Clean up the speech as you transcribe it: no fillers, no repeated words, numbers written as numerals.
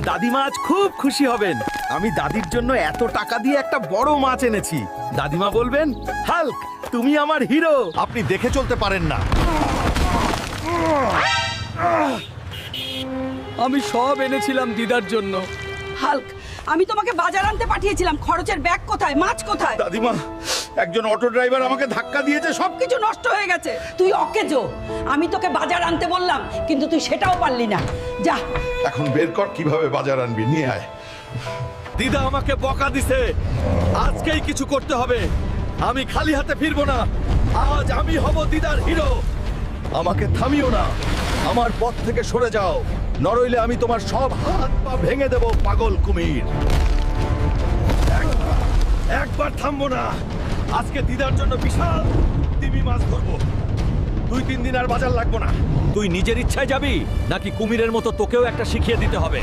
দাদিমা আজ খুব খুশি হবেন। আমি দাদির জন্য এত টাকা দিয়ে একটা বড় মাছ এনেছি। দাদিমা বলবেন, হাল্ক তুমি আমার হিরো। আপনি দেখে চলতে পারেন না। আমি সব এনেছিলাম দিদার জন্য। হাল্ক, আমি তোমাকে বাজার আনতে পাঠিয়েছিলাম। খরচের ব্যাগ কোথায়? মাছ কোথায়? দাদিমা, একজন অটো ড্রাইভার আমাকে ধাক্কা দিয়েছে, সব সবকিছু নষ্ট হয়ে গেছে। তুই অকেজো। আমি তোকে বাজার আনতে বললাম, কিন্তু তুই সেটাও পারলি না। যা। এখন বের কর কিভাবে বাজার আনবি, নিয়ে আয়। দিদা আমাকে বকা দিছে, আজকেই কিছু করতে হবে। আমি খালি হাতে ফিরবো না। আজ আমি হব দিদার হিরো। আমাকে থামিও না, আমার পথ থেকে সরে যাও, নরইলে আমি তোমার সব হাত পা ভেঙে দেব পাগল কুমির। একবার থামবো না। আজকে দিদার জন্য বিশাল তিমি মাছ ধরবো। 2-3 দিন আর বাজার লাগবো না। তুই নিজের ইচ্ছায় যাবি নাকি কুমিরের মতো তোকেও একটা শিখিয়ে দিতে হবে?